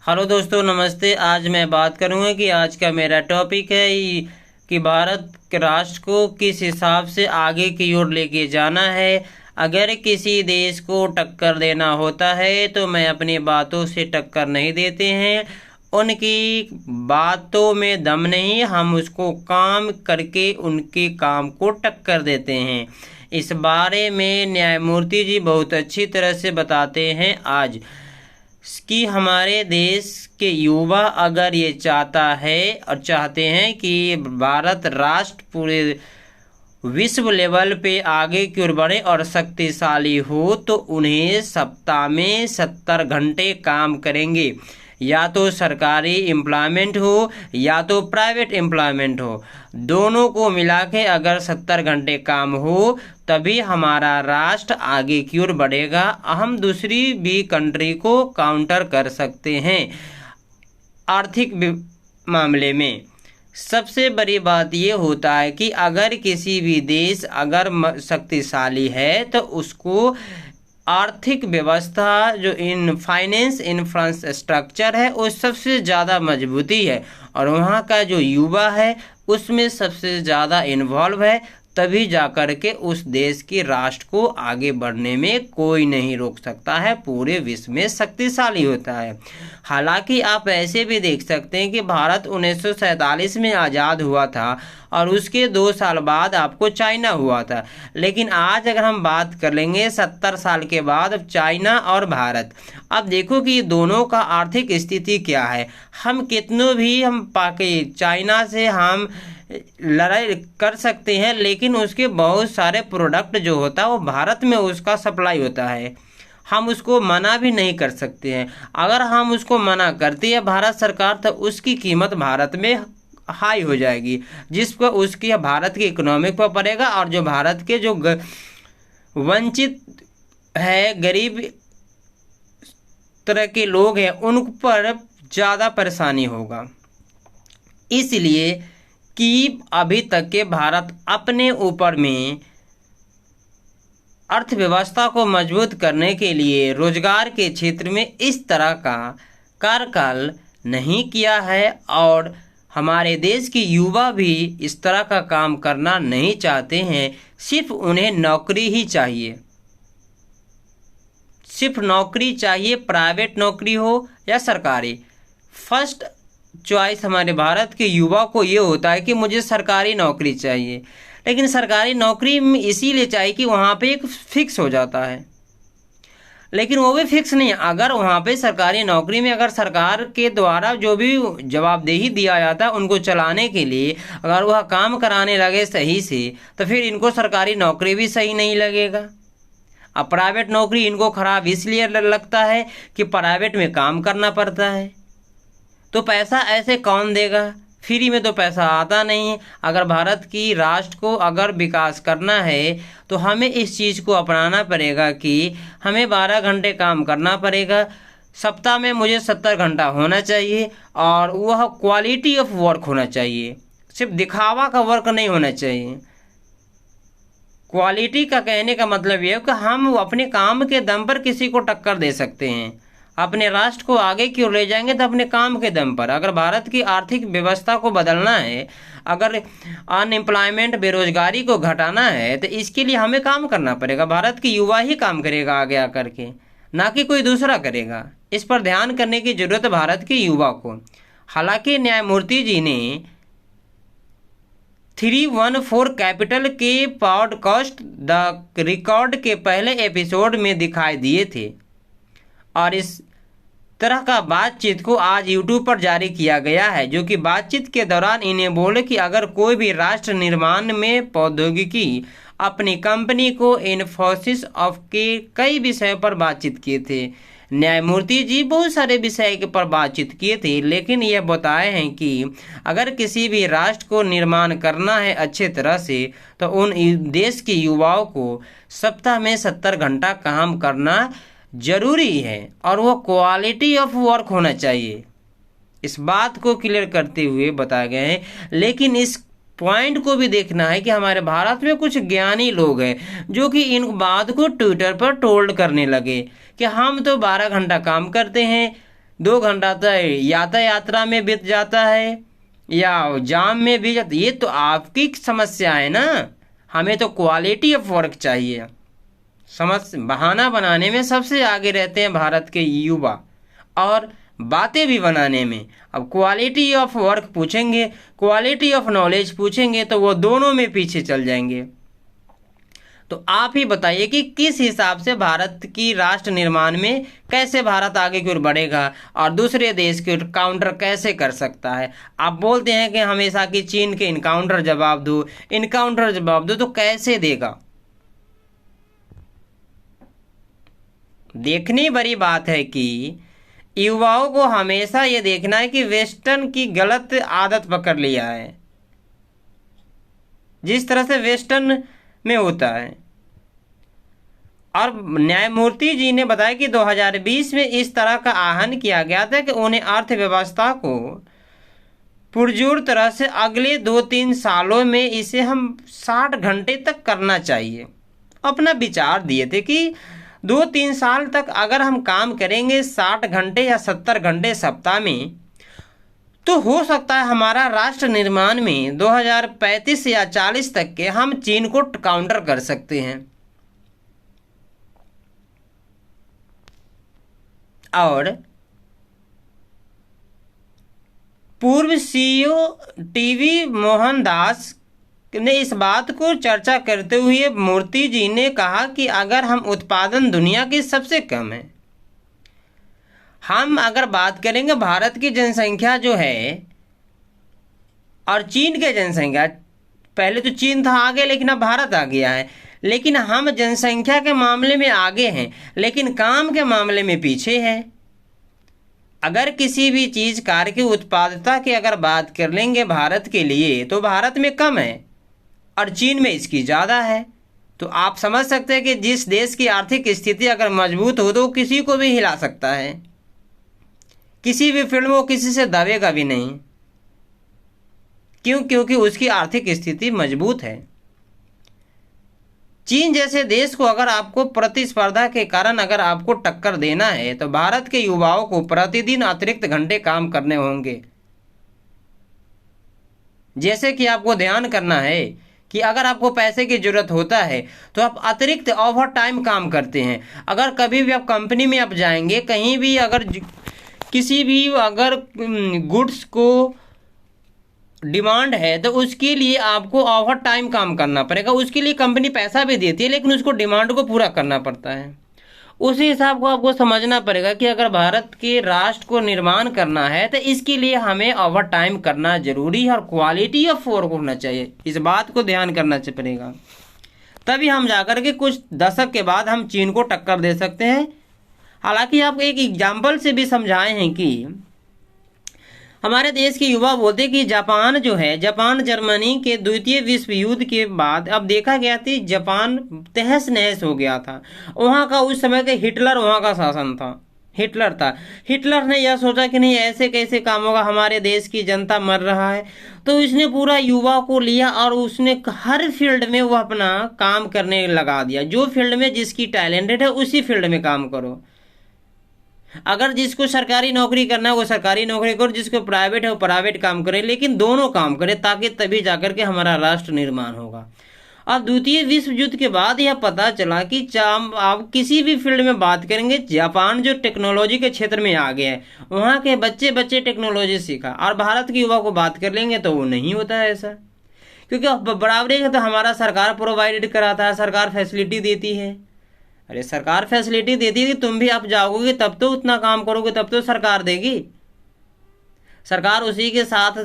Hello दोस्तों, नमस्ते। आज मैं बात करूंगा कि आज का मेरा टॉपिक है कि भारत के राष्ट्र को किस हिसाब से आगे की ओर लेके जाना है। अगर किसी देश को टक्कर देना होता है तो मैं अपनी बातों से टक्कर नहीं देते हैं। उनकी बातों में दम नहीं, हम उसको काम करके उनके काम को टक्कर देते हैं। इस बारे में न्यायमूर्ति जी बहुत अच्छी तरह से बताते हैं आज कि हमारे देश के युवा अगर ये चाहते हैं कि भारत राष्ट्र पूरे विश्व लेवल पे आगे की ओर बढ़े और शक्तिशाली हो, तो उन्हें सप्ताह में 70 घंटे काम करेंगे। या तो सरकारी एम्प्लॉयमेंट हो या तो प्राइवेट एम्प्लॉयमेंट हो, दोनों को मिला के अगर 70 घंटे काम हो तभी हमारा राष्ट्र आगे की ओर बढ़ेगा। हम दूसरी भी कंट्री को काउंटर कर सकते हैं। आर्थिक मामले में सबसे बड़ी बात ये होता है कि अगर किसी भी देश अगर शक्तिशाली है तो उसको आर्थिक व्यवस्था जो फाइनेंस इंफ्रास्ट्रक्चर है वो सबसे ज़्यादा मजबूती है और वहाँ का जो युवा है उसमें सबसे ज़्यादा इन्वॉल्व है। तभी जाकर के उस देश के राष्ट्र को आगे बढ़ने में कोई नहीं रोक सकता है, पूरे विश्व में शक्तिशाली होता है। हालांकि आप ऐसे भी देख सकते हैं कि भारत 1947 में आज़ाद हुआ था और उसके 2 साल बाद आपको चाइना हुआ था। लेकिन आज अगर हम बात कर लेंगे 70 साल के बाद, अब चाइना और भारत, अब देखो कि दोनों का आर्थिक स्थिति क्या है। हम कितनों भी चाइना से हम लड़ाई कर सकते हैं, लेकिन उसके बहुत सारे प्रोडक्ट जो होता है वो भारत में उसका सप्लाई होता है। हम उसको मना भी नहीं कर सकते हैं। अगर हम उसको मना करती है भारत सरकार तो उसकी कीमत भारत में हाई हो जाएगी, जिस पर उसकी भारत की इकोनॉमिक पर पड़ेगा और जो भारत के जो वंचित है, गरीब तरह के लोग हैं, उन पर ज़्यादा परेशानी होगा। इसलिए कि अभी तक के भारत अपने ऊपर में अर्थव्यवस्था को मजबूत करने के लिए रोजगार के क्षेत्र में इस तरह का कार्यकाल नहीं किया है और हमारे देश के युवा भी इस तरह का काम करना नहीं चाहते हैं। सिर्फ उन्हें नौकरी ही चाहिए, सिर्फ नौकरी चाहिए, प्राइवेट नौकरी हो या सरकारी। फर्स्ट चॉइस हमारे भारत के युवा को ये होता है कि मुझे सरकारी नौकरी चाहिए। लेकिन सरकारी नौकरी इसीलिए चाहिए कि वहाँ पे एक फिक्स हो जाता है, लेकिन वो भी फिक्स नहीं है। अगर वहाँ पे सरकारी नौकरी में अगर सरकार के द्वारा जो भी जवाबदेही दिया जाता है उनको चलाने के लिए, अगर वह काम कराने लगे सही से, तो फिर इनको सरकारी नौकरी भी सही नहीं लगेगा। अब प्राइवेट नौकरी इनको खराब इसलिए लगता है कि प्राइवेट में काम करना पड़ता है, तो पैसा ऐसे कौन देगा? फ्री में तो पैसा आता नहीं है। अगर भारत की राष्ट्र को अगर विकास करना है तो हमें इस चीज़ को अपनाना पड़ेगा कि हमें 12 घंटे काम करना पड़ेगा। सप्ताह में मुझे 70 घंटा होना चाहिए और वह क्वालिटी ऑफ वर्क होना चाहिए, सिर्फ दिखावा का वर्क नहीं होना चाहिए। क्वालिटी का कहने का मतलब यह है कि हम अपने काम के दम पर किसी को टक्कर दे सकते हैं, अपने राष्ट्र को आगे की ओर ले जाएंगे तो अपने काम के दम पर। अगर भारत की आर्थिक व्यवस्था को बदलना है, अगर अनएम्प्लॉयमेंट बेरोजगारी को घटाना है, तो इसके लिए हमें काम करना पड़ेगा। भारत की युवा ही काम करेगा आगे आकर के, ना कि कोई दूसरा करेगा। इस पर ध्यान करने की जरूरत है भारत के युवा को। हालांकि न्यायमूर्ति जी ने 314 कैपिटल के पॉडकास्ट द रिकॉर्ड के पहले एपिसोड में दिखाई दिए थे और इस तरह का बातचीत को आज YouTube पर जारी किया गया है, जो कि बातचीत के दौरान इन्हें बोले कि अगर कोई भी राष्ट्र निर्माण में प्रौद्योगिकी अपनी कंपनी को इन्फोसिस ऑफ के कई विषयों पर बातचीत किए थे। न्यायमूर्ति जी बहुत सारे विषय के पर बातचीत किए थे, लेकिन यह बताए हैं कि अगर किसी भी राष्ट्र को निर्माण करना है अच्छे तरह से तो उन देश के युवाओं को सप्ताह में 70 घंटा काम करना जरूरी है और वो क्वालिटी ऑफ वर्क होना चाहिए। इस बात को क्लियर करते हुए बताया गया है। लेकिन इस पॉइंट को भी देखना है कि हमारे भारत में कुछ ज्ञानी लोग हैं जो कि इन बात को ट्विटर पर ट्रोल करने लगे कि हम तो 12 घंटा काम करते हैं, 2 घंटा तो यात्रा में बीत जाता है या जाम में बीत जाता। ये तो आपकी समस्या है ना, हमें तो क्वालिटी ऑफ वर्क चाहिए। बहाना बनाने में सबसे आगे रहते हैं भारत के युवा, और बातें भी बनाने में। अब क्वालिटी ऑफ वर्क पूछेंगे, क्वालिटी ऑफ नॉलेज पूछेंगे तो वो दोनों में पीछे चल जाएंगे। तो आप ही बताइए कि किस हिसाब से भारत की राष्ट्र निर्माण में कैसे भारत आगे की ओर बढ़ेगा और दूसरे देश के काउंटर कैसे कर सकता है। आप बोलते हैं कि हमेशा कि चीन के इनकाउंटर जवाब दो, तो कैसे देगा। देखने बड़ी बात है कि युवाओं को हमेशा ये देखना है कि वेस्टर्न की गलत आदत पकड़ लिया है, जिस तरह से वेस्टर्न में होता है। और न्यायमूर्ति जी ने बताया कि 2020 में इस तरह का आह्वान किया गया था कि उन्हें अर्थव्यवस्था को पुरजोर तरह से अगले 2-3 सालों में इसे हम 60 घंटे तक करना चाहिए। अपना विचार दिए थे कि 2-3 साल तक अगर हम काम करेंगे 60 घंटे या 70 घंटे सप्ताह में, तो हो सकता है हमारा राष्ट्र निर्माण में 2035 या 40 तक के हम चीन को काउंटर कर सकते हैं। और पूर्व सीईओ टीवी मोहनदास ने इस बात को चर्चा करते हुए मूर्ति जी ने कहा कि अगर हम उत्पादन दुनिया की सबसे कम है, हम अगर बात करेंगे भारत की जनसंख्या जो है और चीन के जनसंख्या, पहले तो चीन था आगे लेकिन अब भारत आ गया है, लेकिन हम जनसंख्या के मामले में आगे हैं लेकिन काम के मामले में पीछे हैं। अगर किसी भी चीज़ कार्य की उत्पादकता की अगर बात कर लेंगे भारत के लिए, तो भारत में कम है और चीन में इसकी ज़्यादा है। तो आप समझ सकते हैं कि जिस देश की आर्थिक स्थिति अगर मजबूत हो तो किसी को भी हिला सकता है, किसी भी फील्ड में वो किसी से दबेगा भी नहीं। क्यों? क्योंकि उसकी आर्थिक स्थिति मजबूत है। चीन जैसे देश को अगर आपको प्रतिस्पर्धा के कारण अगर आपको टक्कर देना है तो भारत के युवाओं को प्रतिदिन अतिरिक्त घंटे काम करने होंगे। जैसे कि आपको ध्यान करना है कि अगर आपको पैसे की जरूरत होता है तो आप अतिरिक्त ओवर टाइम काम करते हैं। अगर कभी भी आप कंपनी में आप जाएंगे, कहीं भी अगर किसी भी अगर गुड्स को डिमांड है तो उसके लिए आपको ओवर टाइम काम करना पड़ेगा। उसके लिए कंपनी पैसा भी देती है लेकिन उसको डिमांड को पूरा करना पड़ता है। उसी हिसाब को आपको समझना पड़ेगा कि अगर भारत के राष्ट्र को निर्माण करना है तो इसके लिए हमें ओवर टाइम करना जरूरी है और क्वालिटी ऑफ वर्क होना चाहिए। इस बात को ध्यान करना पड़ेगा, तभी हम जाकर के कुछ दशक के बाद हम चीन को टक्कर दे सकते हैं। हालांकि आप एक एग्जाम्पल से भी समझाए हैं कि हमारे देश के युवा बोलते कि जापान जो है, जापान जर्मनी के द्वितीय विश्व युद्ध के बाद अब देखा गया कि जापान तहस नहस हो गया था। वहाँ का उस समय के हिटलर वहाँ का शासन था, हिटलर था। हिटलर ने यह सोचा कि नहीं ऐसे कैसे काम होगा, हमारे देश की जनता मर रहा है, तो इसने पूरा युवा को लिया और उसने हर फील्ड में वो अपना काम करने लगा दिया। जो फील्ड में जिसकी टैलेंटेड है उसी फील्ड में काम करो। अगर जिसको सरकारी नौकरी करना है वो सरकारी नौकरी करो, जिसको प्राइवेट है वो प्राइवेट काम करे, लेकिन दोनों काम करे ताकि तभी जाकर के हमारा राष्ट्र निर्माण होगा। अब द्वितीय विश्व युद्ध के बाद यह पता चला कि आप किसी भी फील्ड में बात करेंगे, जापान जो टेक्नोलॉजी के क्षेत्र में आ गया है, वहाँ के बच्चे टेक्नोलॉजी सीखा, और भारत के युवा को बात कर लेंगे तो वो नहीं होता है ऐसा। क्योंकि बराबरी का तो हमारा सरकार प्रोवाइड कराता है, सरकार फैसिलिटी देती है। अरे सरकार फैसिलिटी देती है कि तुम भी आप जाओगे तब तो उतना काम करोगे, तब तो सरकार देगी। सरकार उसी के साथ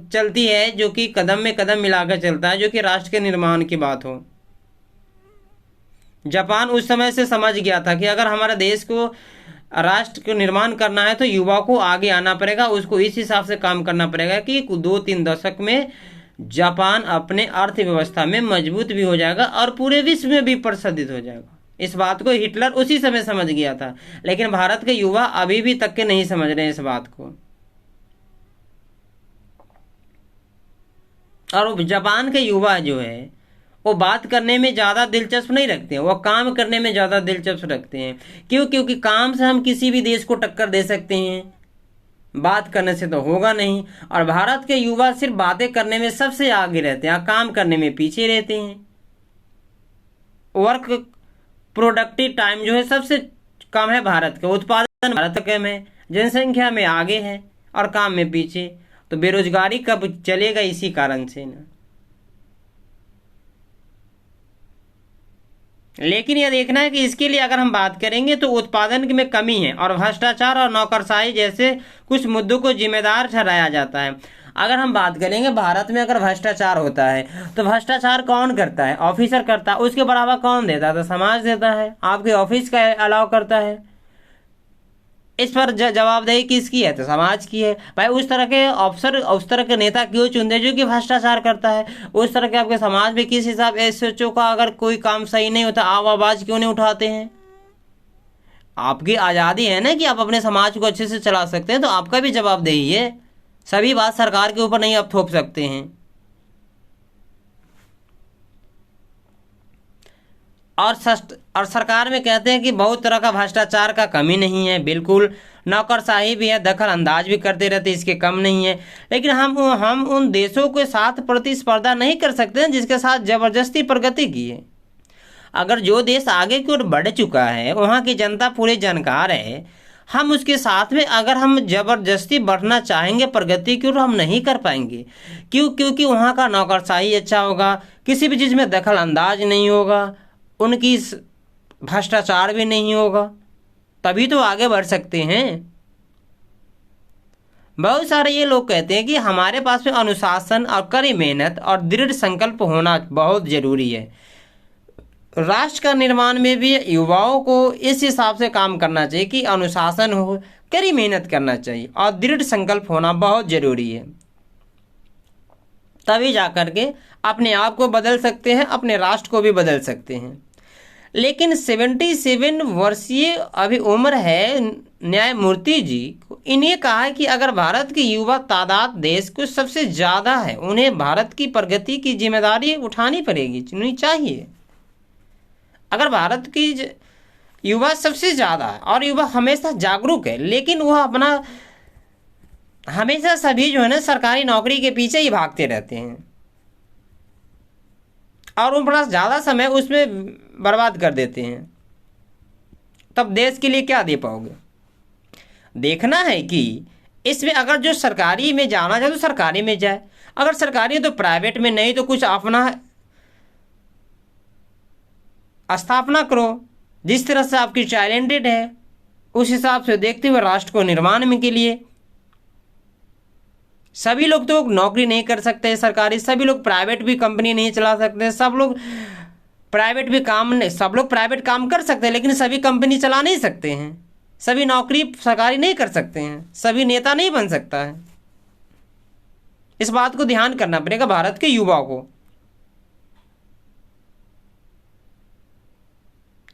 चलती है जो कि कदम में कदम मिलाकर चलता है, जो कि राष्ट्र के निर्माण की बात हो। जापान उस समय से समझ गया था कि अगर हमारे देश को राष्ट्र को निर्माण करना है तो युवा को आगे आना पड़ेगा, उसको इस हिसाब से काम करना पड़ेगा कि 2-3 दशक में जापान अपने अर्थव्यवस्था में मजबूत भी हो जाएगा और पूरे विश्व में भी प्रसिद्ध हो जाएगा। इस बात को हिटलर उसी समय समझ गया था, लेकिन भारत के युवा अभी भी तक के नहीं समझ रहे हैं इस बात को। और जापान के युवा जो है वो बात करने में ज़्यादा दिलचस्प नहीं रखते हैं, वो काम करने में ज़्यादा दिलचस्प रखते हैं। क्यों? क्योंकि काम से हम किसी भी देश को टक्कर दे सकते हैं। बात करने से तो होगा नहीं। और भारत के युवा सिर्फ बातें करने में सबसे आगे रहते हैं, काम करने में पीछे रहते हैं। वर्क प्रोडक्टिव टाइम जो है सबसे कम है भारत का, उत्पादन भारत का कम है, जनसंख्या में आगे है और काम में पीछे। तो बेरोजगारी कब चलेगा, इसी कारण से ना। लेकिन यह देखना है कि इसके लिए अगर हम बात करेंगे तो उत्पादन में कमी है और भ्रष्टाचार और नौकरशाही जैसे कुछ मुद्दों को जिम्मेदार ठहराया जाता है। अगर हम बात करेंगे भारत में अगर भ्रष्टाचार होता है तो भ्रष्टाचार कौन करता है, ऑफिसर करता है। उसके बढ़ावा कौन देता है, तो समाज देता है, आपके ऑफिस का अलाउ करता है। इस पर जवाबदेही किसकी है, तो समाज की है। भाई उस तरह के अफसर, उस तरह के नेता क्यों चुनते जो कि भ्रष्टाचार करता है। उस तरह के आपके समाज में किस हिसाब एसएचओ का अगर कोई काम सही नहीं होता, आप आवाज क्यों नहीं उठाते हैं। आपकी आज़ादी है ना कि आप अपने समाज को अच्छे से चला सकते हैं, तो आपका भी जवाबदेही है। सभी बात सरकार के ऊपर नहीं आप थोप सकते हैं। और सरकार में कहते हैं कि बहुत तरह का भ्रष्टाचार का कमी नहीं है, बिल्कुल नौकरशाही भी है, दखल अंदाज भी करते रहते, इसके कम नहीं है। लेकिन हम उन देशों के साथ प्रतिस्पर्धा नहीं कर सकते हैं जिसके साथ जबरदस्ती प्रगति की है। अगर जो देश आगे की ओर बढ़ चुका है, वहाँ की जनता पूरे जानकार है, हम उसके साथ में अगर हम जबरदस्ती बढ़ना चाहेंगे प्रगति की ओर, हम नहीं कर पाएंगे। क्योंकि वहाँ का नौकरशाही अच्छा होगा, किसी भी चीज़ में दखल अंदाज नहीं होगा, उनकी भ्रष्टाचार भी नहीं होगा, तभी तो आगे बढ़ सकते हैं। बहुत सारे ये लोग कहते हैं कि हमारे पास में अनुशासन और कड़ी मेहनत और दृढ़ संकल्प होना बहुत जरूरी है। राष्ट्र का निर्माण में भी युवाओं को इस हिसाब से काम करना चाहिए कि अनुशासन हो, कड़ी मेहनत करना चाहिए और दृढ़ संकल्प होना बहुत जरूरी है। तभी जाकर के अपने आप को बदल सकते हैं, अपने राष्ट्र को भी बदल सकते हैं। लेकिन 77 वर्षीय अभी उम्र है न्यायमूर्ति जी, इन्हें कहा है कि अगर भारत की युवा तादाद देश को सबसे ज़्यादा है, उन्हें भारत की प्रगति की जिम्मेदारी उठानी पड़ेगी, चुननी चाहिए। अगर भारत की युवा सबसे ज़्यादा है और युवा हमेशा जागरूक है, लेकिन वह अपना हमेशा सभी जो है ना सरकारी नौकरी के पीछे ही भागते रहते हैं और वो बड़ा ज़्यादा समय उसमें बर्बाद कर देते हैं, तब देश के लिए क्या दे पाओगे। देखना है कि इसमें अगर जो सरकारी में जाना चाहे तो सरकारी में जाए, अगर सरकारी है तो प्राइवेट में, नहीं तो कुछ अपना स्थापना करो। जिस तरह से आपकी टैलेंटेड है उस हिसाब से देखते हुए राष्ट्र को निर्माण में के लिए सभी लोग तो नौकरी नहीं कर सकते सरकारी, सभी लोग प्राइवेट भी कंपनी नहीं चला सकते, सब लोग प्राइवेट भी काम नहीं, सब लोग प्राइवेट काम कर सकते हैं लेकिन सभी कंपनी चला नहीं सकते हैं, सभी नौकरी सरकारी नहीं कर सकते हैं, सभी नेता नहीं बन सकता है। इस बात को ध्यान करना पड़ेगा भारत के युवाओं को,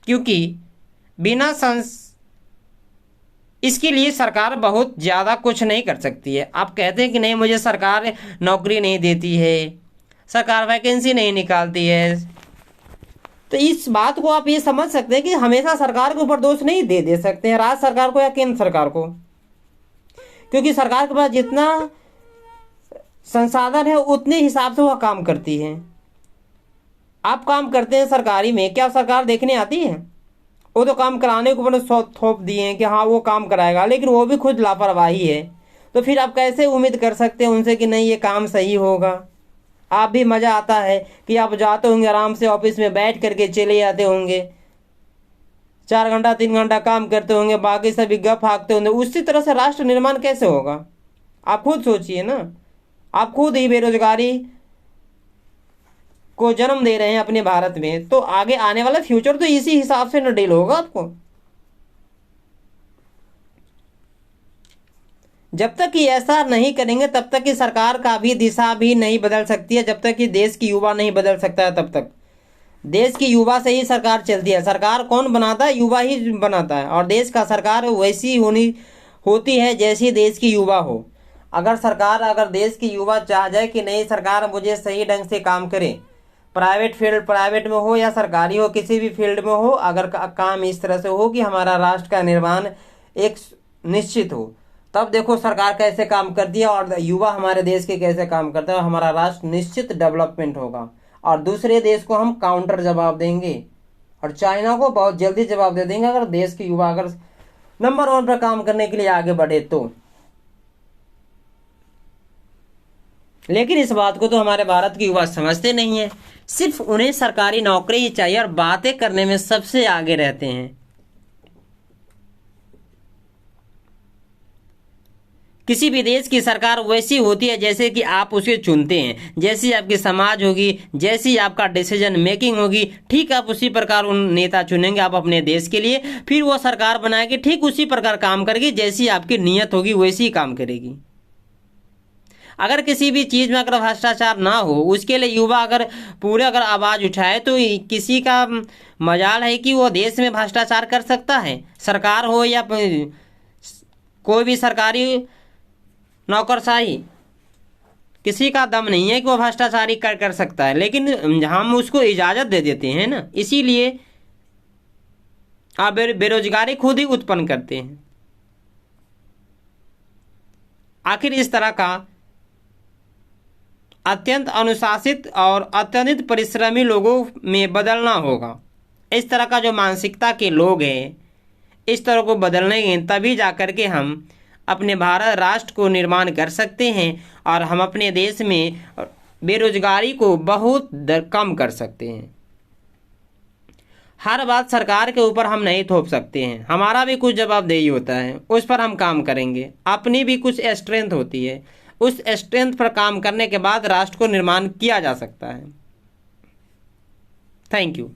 क्योंकि बिना इसके लिए सरकार बहुत ज़्यादा कुछ नहीं कर सकती है। आप कहते हैं कि नहीं मुझे सरकार नौकरी नहीं देती है, सरकार वैकेंसी नहीं निकालती है, तो इस बात को आप ये समझ सकते हैं कि हमेशा सरकार के ऊपर दोष नहीं दे सकते हैं, राज्य सरकार को या केंद्र सरकार को, क्योंकि सरकार के पास जितना संसाधन है उतने हिसाब से वह काम करती है। आप काम करते हैं सरकारी में, क्या सरकार देखने आती है? वो तो काम कराने के ऊपर थोप दिए हैं कि हाँ वो काम कराएगा, लेकिन वो भी खुद लापरवाही है। तो फिर आप कैसे उम्मीद कर सकते हैं उनसे कि नहीं ये काम सही होगा। आप भी मज़ा आता है कि आप जाते होंगे आराम से ऑफिस में बैठ करके चले जाते होंगे, 4 घंटा 3 घंटा काम करते होंगे, बाकी सभी गप हाँकते होंगे। उसी तरह से राष्ट्र निर्माण कैसे होगा? आप खुद सोचिए ना। आप खुद ही बेरोजगारी को जन्म दे रहे हैं अपने भारत में, तो आगे आने वाला फ्यूचर तो इसी हिसाब से न डील होगा आपको। जब तक कि ऐसा नहीं करेंगे तब तक कि सरकार का भी दिशा भी नहीं बदल सकती है, जब तक कि देश की युवा नहीं बदल सकता है तब तक। देश की युवा से ही सरकार चलती है। सरकार कौन बनाता है? युवा ही बनाता है। और देश का सरकार वैसी होती है जैसी देश की युवा हो। अगर देश की युवा चाह जाए कि नहीं सरकार मुझे सही ढंग से काम करे, प्राइवेट में हो या सरकारी हो, किसी भी फील्ड में हो, अगर काम इस तरह से हो कि हमारा राष्ट्र का निर्माण एक निश्चित हो, तब देखो सरकार कैसे काम करती है और युवा हमारे देश के कैसे काम करते हैं, और हमारा राष्ट्र निश्चित डेवलपमेंट होगा और दूसरे देश को हम काउंटर जवाब देंगे और चाइना को बहुत जल्दी जवाब दे देंगे अगर देश के युवा अगर नंबर 1 पर काम करने के लिए आगे बढ़े तो। लेकिन इस बात को तो हमारे भारत के युवा समझते नहीं है, सिर्फ उन्हें सरकारी नौकरी ही चाहिए और बातें करने में सबसे आगे रहते हैं। किसी भी देश की सरकार वैसी होती है जैसे कि आप उसे चुनते हैं, जैसी आपकी समाज होगी, जैसी आपका डिसीजन मेकिंग होगी, ठीक आप उसी प्रकार उन नेता चुनेंगे आप अपने देश के लिए, फिर वो सरकार बनाएगी ठीक उसी प्रकार काम करेगी, जैसी आपकी नीयत होगी वैसी ही काम करेगी। अगर किसी भी चीज़ में अगर भ्रष्टाचार ना हो, उसके लिए युवा अगर पूरे अगर आवाज़ उठाए तो किसी का मजाल है कि वो देश में भ्रष्टाचार कर सकता है। सरकार हो या कोई भी सरकारी नौकरशाही, किसी का दम नहीं है कि वो भ्रष्टाचारी कर सकता है, लेकिन हम उसको इजाज़त दे देते हैं ना, इसीलिए आप बेरोजगारी खुद ही उत्पन्न करते हैं। आखिर इस तरह का अत्यंत अनुशासित और अत्यंत परिश्रमी लोगों में बदलना होगा। इस तरह का जो मानसिकता के लोग हैं, इस तरह को बदलने तभी जाकर के हम अपने भारत राष्ट्र को निर्माण कर सकते हैं और हम अपने देश में बेरोजगारी को बहुत कम कर सकते हैं। हर बात सरकार के ऊपर हम नहीं थोप सकते हैं, हमारा भी कुछ जवाबदेही होता है, उस पर हम काम करेंगे। अपनी भी कुछ स्ट्रेंथ होती है, उस स्ट्रेंथ पर काम करने के बाद राष्ट्र को निर्माण किया जा सकता है। Thank you.